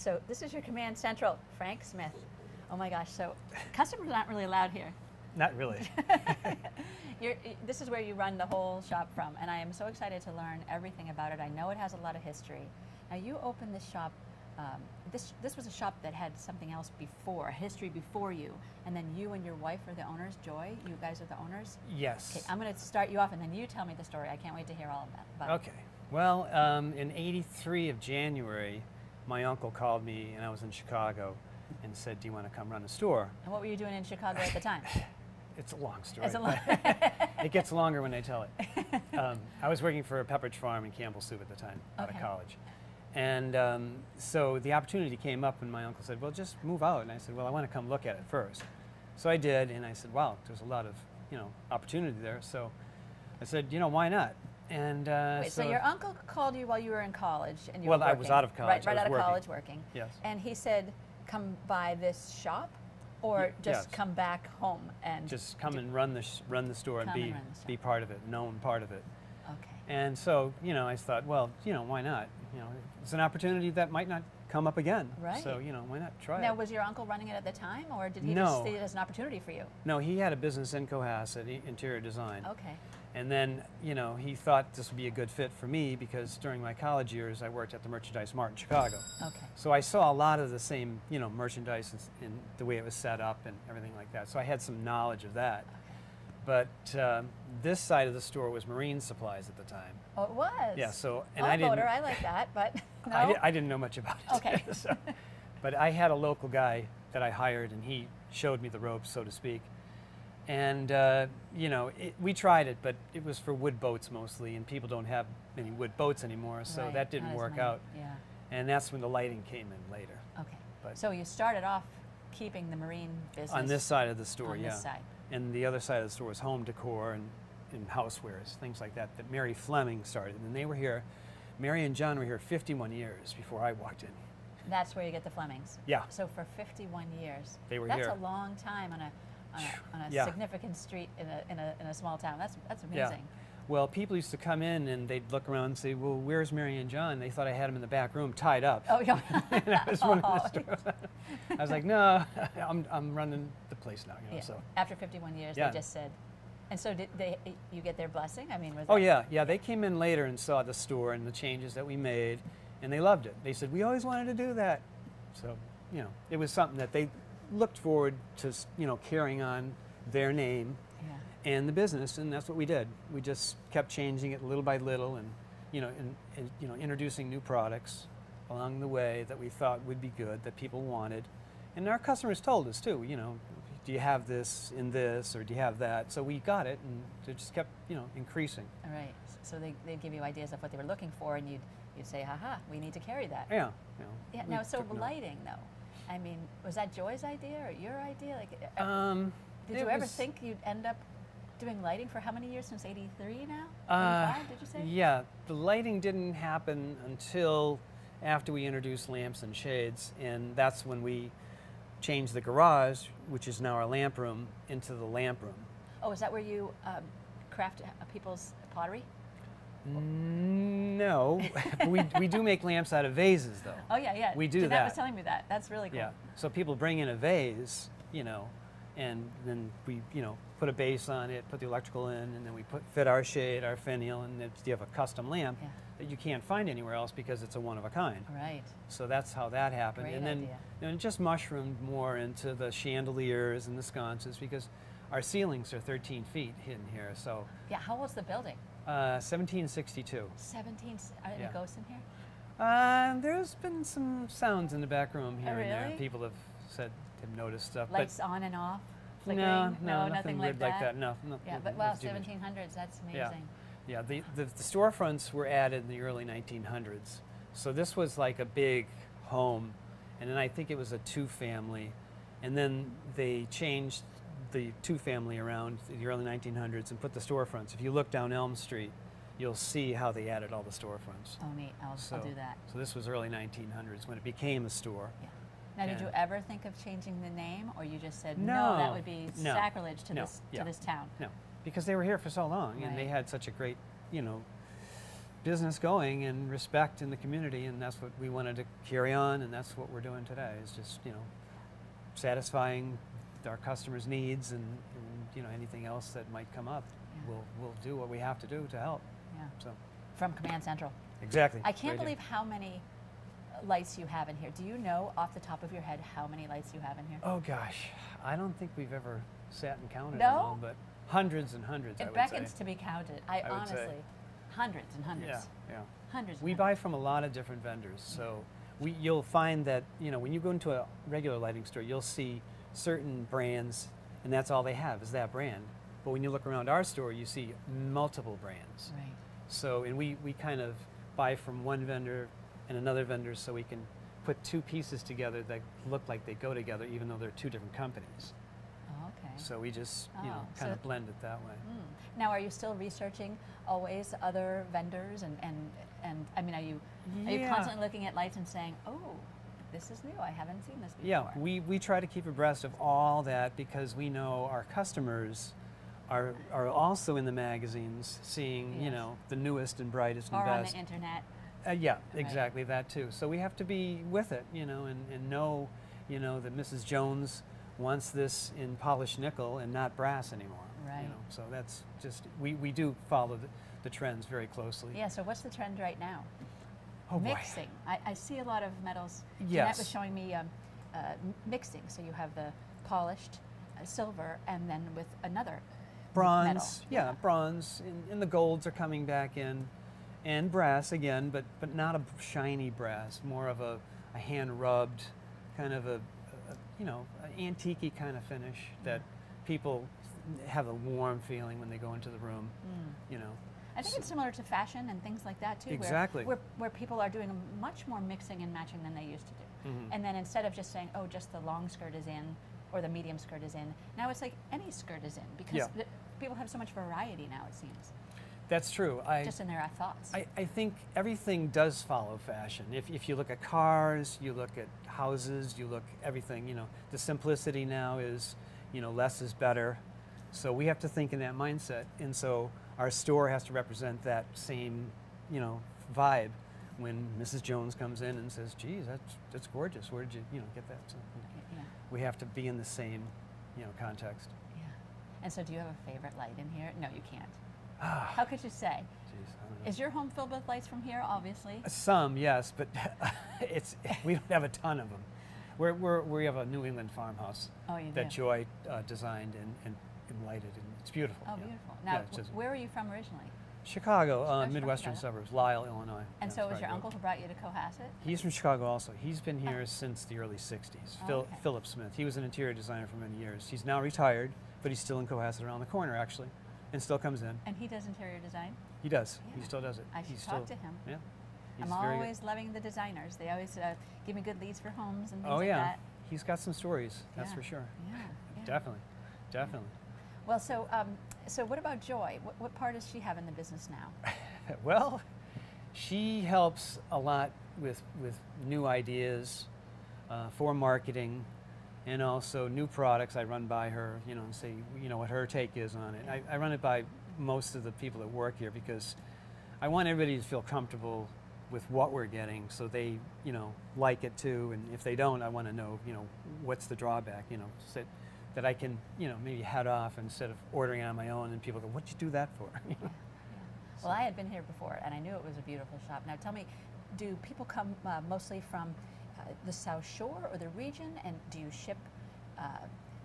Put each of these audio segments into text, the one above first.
so this is your command central, Frank Smith. Oh my gosh, so customers aren't really allowed here. Not really. This is where you run the whole shop from, and I am so excited to learn everything about it. I know it has a lot of history. Now you opened this shop, this was a shop that had something else before, a history before you, and then you and your wife are the owners, Joy? You guys are the owners? Yes. Okay, I'm going to start you off and then you tell me the story. I can't wait to hear all of that. About Okay. Well, in '83 of January, my uncle called me, and I was in Chicago, and said, "Do you want to come run a store?" And what were you doing in Chicago at the time? It's a long story. It's a long It gets longer when I tell it. I was working for a Pepperidge Farm in Campbell Soup at the time, out of college. And so the opportunity came up when my uncle said, "Well, just move out." And I said, "Well, I want to come look at it first." So I did, and I said, "Wow, there's a lot of, opportunity there." So I said, "Why not?" And wait, so your uncle called you while you were in college, and you were I was out of college. Right out of college working. Yes. And he said, "Come by this shop," or just come back home and just come and run the store and be part of it, known part of it. Okay. And so I thought, well, why not? It's an opportunity that might not come up again. Right. So why not try it? Now, was your uncle running it at the time, or did he just see it as an opportunity for you? No, he had a business in Cohasset, interior design. Okay. And then, he thought this would be a good fit for me because during my college years, I worked at the Merchandise Mart in Chicago. Okay. So I saw a lot of the same, merchandise and the way it was set up and everything like that. So I had some knowledge of that. Okay. But this side of the store was marine supplies at the time. Oh, it was? Yeah, so, and I like that, but no. I didn't know much about it. Okay. But I had a local guy that I hired, and he showed me the ropes, so to speak. And, we tried it, but it was for wood boats mostly, and people don't have many wood boats anymore, so that didn't work out. Yeah. And that's when the lighting came in later. Okay. But so you started off keeping the marine business. On this side of the store, on this side. And the other side of the store was home decor and housewares, things like that Mary Fleming started. And they were here, Mary and John were here 51 years before I walked in. That's where you get the Flemings. Yeah. So for 51 years. They were here. That's a long time on a significant street in a small town. That's amazing. Yeah. Well, people used to come in and they'd look around and say, "Well, where's Mary and John?" They thought I had them in the back room tied up. Oh, yeah. And I was running the store. I was like, "No, I'm running the place now." So after 51 years, they just said. And so did you get their blessing? I mean, was Oh yeah. They came in later and saw the store and the changes that we made, and they loved it. They said, "We always wanted to do that." So it was something that they looked forward to, carrying on their name and the business, and that's what we did. We just kept changing it little by little, and introducing new products along the way that we thought would be good, that people wanted, and our customers told us too. Do you have this in this, or do you have that? So we got it, and it just kept increasing. All right. So they'd give you ideas of what they were looking for, and you'd say, "Haha, we need to carry that." Yeah. Yeah. Now, so lighting though. I mean, was that Joy's idea or your idea? Like, did you ever think you'd end up doing lighting for how many years, since '83 now? 85, did you say? Yeah, the lighting didn't happen until after we introduced lamps and shades, and that's when we changed the garage, which is now our lamp room, into the lamp room. Oh, is that where you craft people's pottery? No, we do make lamps out of vases, though. Oh yeah. We do Jeanette was telling me that. That's really cool. Yeah. So people bring in a vase, and then we, put a base on it, put the electrical in, and then we fit our shade, our finial, and then you have a custom lamp that you can't find anywhere else because it's a one of a kind. Right. So that's how that happened. Great and then idea. It just mushroomed more into the chandeliers and the sconces, because our ceilings are 13 feet hidden here. So yeah. How old's the building? 1762. 17. Are there any ghosts in here? There's been some sounds in the back room here and there. People have noticed stuff. Lights on and off? Flickering? No, nothing weird like that. No. Yeah, but wow, 1700s, that's amazing. Yeah, the storefronts were added in the early 1900s. So this was like a big home, and then I think it was a two-family, and then they changed the two-family around in the early 1900s and put the storefronts. If you look down Elm Street, you'll see how they added all the storefronts. Oh, neat. I'll do that. So this was early 1900s when it became a store. Yeah. Now, did you ever think of changing the name, or you just said, no, that would be sacrilege to this town? No, because they were here for so long, and they had such a great, business going and respect in the community, and that's what we wanted to carry on, and that's what we're doing today, is just, you know, satisfying our customers' needs, and you know, anything else that might come up. Yeah. We'll do what we have to do to help. Yeah. So. From Command Central. Exactly. I can't believe how many lights you have in here. Do you know off the top of your head how many lights you have in here? Oh gosh, I don't think we've ever sat and counted No? them all, but hundreds and hundreds, I It would beckons say. to be counted. I would honestly, say. hundreds and hundreds. Yeah, yeah. Hundreds. We and buy hundreds. from a lot of different vendors, so you'll find that, you know, when you go into a regular lighting store, you'll see certain brands, and that's all they have is that brand. But when you look around our store, you see multiple brands. Right. So, and we kind of buy from one vendor and another vendor, so we can put two pieces together that look like they go together, even though they're two different companies. Oh, okay. So we just, you know, Oh, kind so- of blend it that way. Now, are you still researching always other vendors, and I mean, are you Yeah. constantly looking at lights and saying, oh, this is new, I haven't seen this before? Yeah, we try to keep abreast of all that, because we know our customers are also in the magazines seeing, you Yes. know, the newest and brightest and Or on best. the internet. Yeah, Right. exactly, that too. So we have to be with it, you know, and know, you know, that Mrs. Jones wants this in polished nickel and not brass anymore. Right. You know, so that's just, we do follow the trends very closely. Yeah, so what's the trend right now? Oh boy. Mixing. I see a lot of metals. Jeanette Yes. was showing me mixing. So you have the polished silver, and then with another Bronze, metal. yeah, bronze, and the golds are coming back in, and brass again, but not a shiny brass, more of a hand rubbed, kind of a you know, an antique-y kind of finish that people have a warm feeling when they go into the room, you know. I think it's similar to fashion and things like that too. Exactly. Where people are doing much more mixing and matching than they used to do. And then instead of just saying, oh, just the long skirt is in, or the medium skirt is in, now it's like any skirt is in, because Yeah. people have so much variety now, it seems, That's true. just in their thoughts. I think everything does follow fashion. If you look at cars, you look at houses, you look everything, you know, the simplicity now is, you know, less is better. So we have to think in that mindset. And so our store has to represent that same, you know, vibe when Mrs. Jones comes in and says, geez, that's gorgeous. Where did you, you know, get that? So Yeah. we have to be in the same, you know, context. Yeah. And so do you have a favorite light in here? No, you can't. Ah, How could you say? geez, I don't know. Is your home filled with lights from here, obviously? Some, yes, but we don't have a ton of them. We have a New England farmhouse Oh, you that do? Joy designed and lighted, and it's beautiful. Oh, yeah. beautiful. Yeah, Now, it's just- where are you from originally? Chicago, Chicago's from Midwestern Chicago. suburbs, Lisle, Illinois. And Yeah, so that's was where your I grew uncle up. who brought you to Cohasset? He's from Chicago also. He's been here since the early 60s. Oh, okay. Philip Smith. He was an interior designer for many years. He's now retired, but he's still in Cohasset around the corner, actually, and still comes in. And he does interior design? He does. Yeah. He still does it. I should He's talk still, to him. Yeah. He's I'm very good. always loving the designers. They always give me good leads for homes and things Oh like yeah, that. he's got some stories. That's Yeah. for sure. Yeah, yeah. Definitely, definitely. Well, so what about Joy? What part does she have in the business now? Well, she helps a lot with new ideas for marketing, and also new products. I run by her, you know, and say, you know, what her take is on it. Yeah. I run it by most of the people that work here, because I want everybody to feel comfortable with what we're getting, so they, you know, like it too. And if they don't, I want to know, you know, what's the drawback, you know, so that I can, you know, maybe head off instead of ordering on my own, and people go, "What'd you do that for?" Yeah. Well, I had been here before, and I knew it was a beautiful shop. Now, tell me, do people come mostly from the South Shore or the region, and do you ship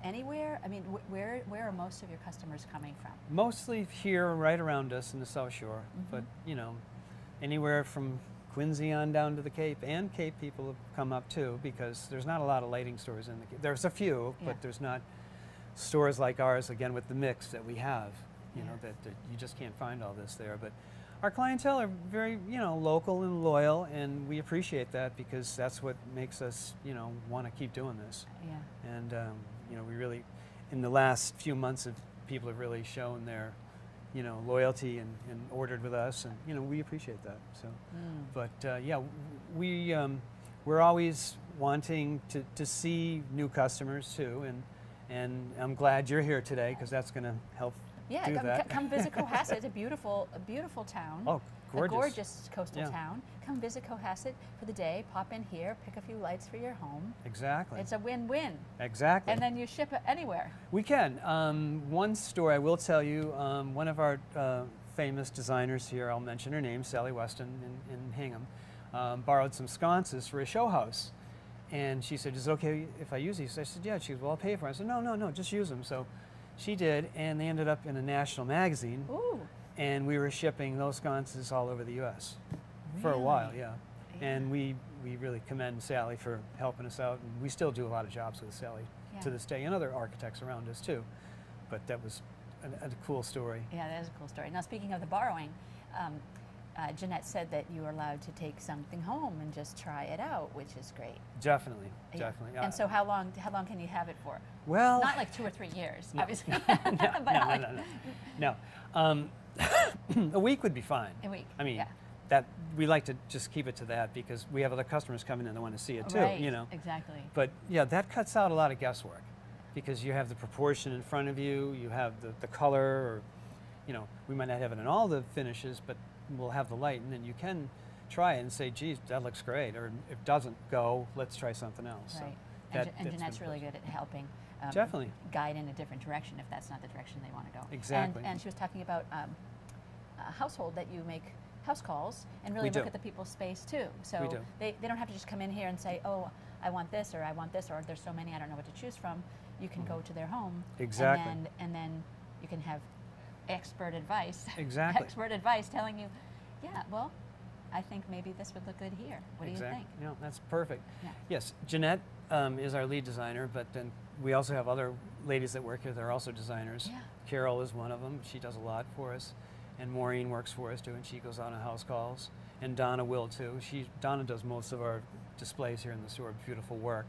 anywhere? I mean, where are most of your customers coming from? Mostly here, right around us in the South Shore, but you know, anywhere from Quincy on down to the Cape, and Cape people have come up too, because there's not a lot of lighting stores in the Cape. There's a few, Yeah. but there's not stores like ours, again, with the mix that we have, you know, Yeah. that you just can't find all this there. But our clientele are very, you know, local and loyal, and we appreciate that, because that's what makes us, you know, want to keep doing this. Yeah. And you know, we really, in the last few months, people have really shown their, you know, loyalty and ordered with us, and you know, we appreciate that. So, but yeah, we're always wanting to see new customers too, And I'm glad you're here today because that's going to help Yeah, do that. come visit Cohasset. It's a beautiful town. Oh, gorgeous. A gorgeous coastal Yeah. town. Come visit Cohasset for the day. Pop in here, pick a few lights for your home. Exactly. It's a win-win. Exactly. And then you ship it anywhere. We can. One story I will tell you, one of our famous designers here, I'll mention her name, Sally Weston in Hingham, borrowed some sconces for a show house. And she said, is it okay if I use these? I said, yeah. She goes, well, I'll pay for it. I said, no, just use them. So she did, and they ended up in a national magazine. Ooh. And we were shipping those sconces all over the U.S. for a while, yeah. And we really commend Sally for helping us out. And we still do a lot of jobs with Sally to this day, and other architects around us too. But that was a cool story. Yeah, that is a cool story. Now, speaking of the borrowing, Jeanette said that you were allowed to take something home and just try it out, which is great. Definitely, definitely. And so how long can you have it for? Well, not like 2 or 3 years, obviously. No. A week would be fine. A week. I mean, yeah. that we like to just keep it to that because we have other customers coming in that want to see it too. Right, you know. exactly. But yeah, that cuts out a lot of guesswork because you have the proportion in front of you, you have the color, or we might not have it in all the finishes, but we'll have the light, and then you can try it and say, geez, that looks great, or if it doesn't go, let's try something else. Right. So and Jeanette's really good at helping definitely guide in a different direction if that's not the direction they want to go. Exactly. And she was talking about a household that you make house calls and really We look do. at the people's space too. So We do. They don't have to just come in here and say, oh, I want this, or I want this, or there's so many, I don't know what to choose from. You can go to their home. Exactly. And then you can have expert advice. Exactly. Expert advice telling you, yeah, well, I think maybe this would look good here. What do you think? No, that's perfect. Yeah. Yes, Jeanette is our lead designer, but then we also have other ladies that work here that are also designers. Yeah. Carol is one of them. She does a lot for us. And Maureen works for us too, and she goes out on house calls. And Donna will too. Donna does most of our displays here in the store, beautiful work,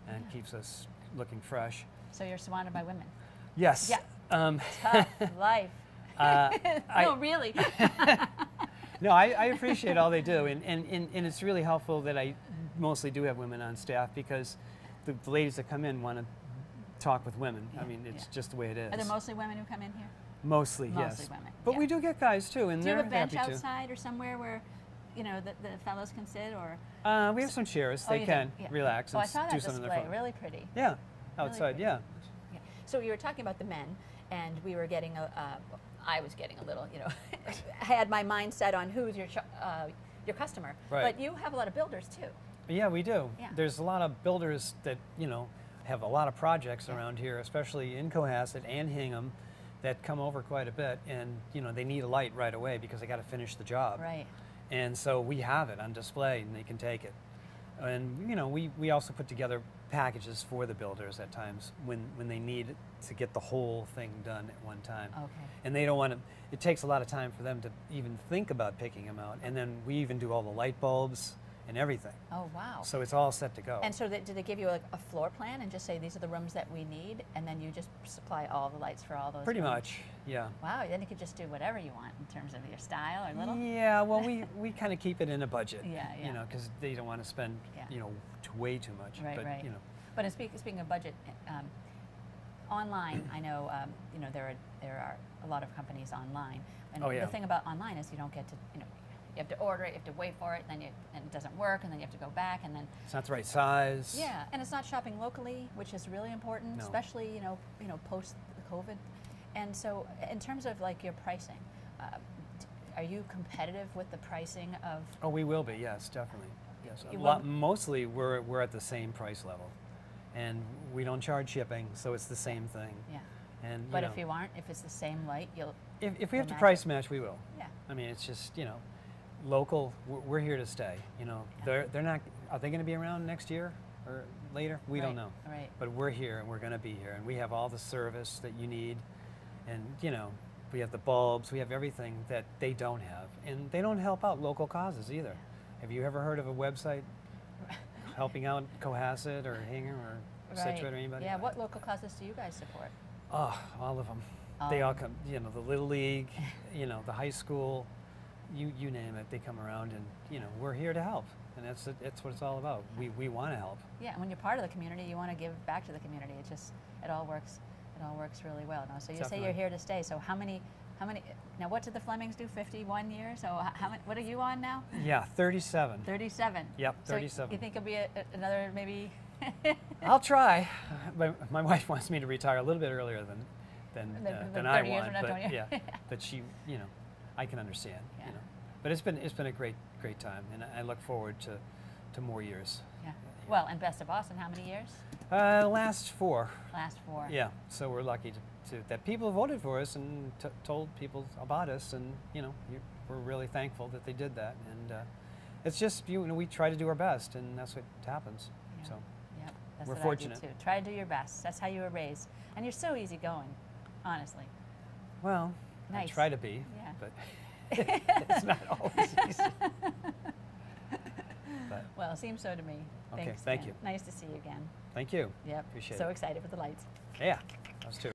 and keeps us looking fresh. So you're surrounded by women. Yes. Yeah. Tough life. No, really. No, I appreciate all they do, and it's really helpful that I mostly do have women on staff because the ladies that come in want to talk with women. I mean, it's just the way it is. Are there mostly women who come in here? Mostly, yes. Mostly women. But we do get guys too, and do you they're have a bench happy outside or somewhere where, the fellows can sit, or? We have some chairs. Oh, They you can do? Yeah. relax Oh, I and saw do that something on display. their phone. Really pretty. Yeah, outside. Really Yeah. Yeah. So you were talking about the men, and we were getting I was getting a little, I had my mind set on who's your customer. Right. But you have a lot of builders too. Yeah, we do. Yeah. There's a lot of builders that have a lot of projects around here, especially in Cohasset and Hingham, that come over quite a bit, and they need a light right away because they got to finish the job. Right. And so we have it on display, and they can take it. And we also put together packages for the builders at times when they need to get the whole thing done at one time. Okay. And they don't want to. It takes a lot of time for them to even think about picking them out. And then we even do all the light bulbs and everything. Oh, wow. So it's all set to go. And so do they give you a floor plan and just say these are the rooms that we need, and then you just supply all the lights for all those Pretty rooms? much, yeah. Wow, then you could just do whatever you want in terms of your style or little. Yeah, well, we kind of keep it in a budget. Yeah. Because they don't want to spend, way too much. Right, but, right. But speaking of budget, online, I know, there are a lot of companies online, and Oh, yeah. the thing about online is you don't get to, you have to order it, you have to wait for it, and it doesn't work, and then you have to go back, and then It's not the right size. yeah, and it's not shopping locally, which is really important, No. especially post COVID. And so, in terms of like your pricing, are you competitive with the pricing of? Oh, we will be. Yes, definitely. Yes. You will? Mostly, we're at the same price level, and we don't charge shipping, so it's the same thing. Yeah. And But if you aren't, if it's the same light, you'll. if we have to match price it. match, we will. Yeah. I mean, it's just local. We're here to stay. They're not. Are they going to be around next year or later? We don't know. Right. But we're here, and we're going to be here, and we have all the service that you need, and we have the bulbs. We have everything that they don't have, and they don't help out local causes either. Have you ever heard of a website helping out Cohasset or Hingham or Situate or anybody? Yeah. What local causes do you guys support? Oh, all of them. They all come. The Little League, the high school, you name it. They come around, and we're here to help, and that's what it's all about. We want to help. Yeah. And when you're part of the community, you want to give back to the community. it all works really well. Now, so you say Definitely. you're here to stay. So how many? Now, what did the Flemings do? 51 years. So how many? What are you on now? Yeah, 37. 37. Yep, So 37. you think it'll be another maybe? I'll try. My wife wants me to retire a little bit earlier than Than I 30 years want, from now, but 20 years. yeah, but she, I can understand, Yeah. But it's been a great time, and I look forward to more years. Yeah. Well, and Best of Boston, how many years? Last 4. Last 4. Yeah, so we're lucky that people voted for us and told people about us, and we're really thankful that they did that, and it's just we try to do our best, and that's what happens. Yeah. So Yep. That's we're what fortunate. I do too. Try to do your best. That's how you were raised, and you're so easygoing, honestly. Well, Nice. I try to be, Yeah. but it's not always easy. But Well, it seems so to me. Okay, Thanks, thank Dan. you. Nice to see you again. thank you. Yep. Appreciate so it. excited for the lights. Yeah, us too.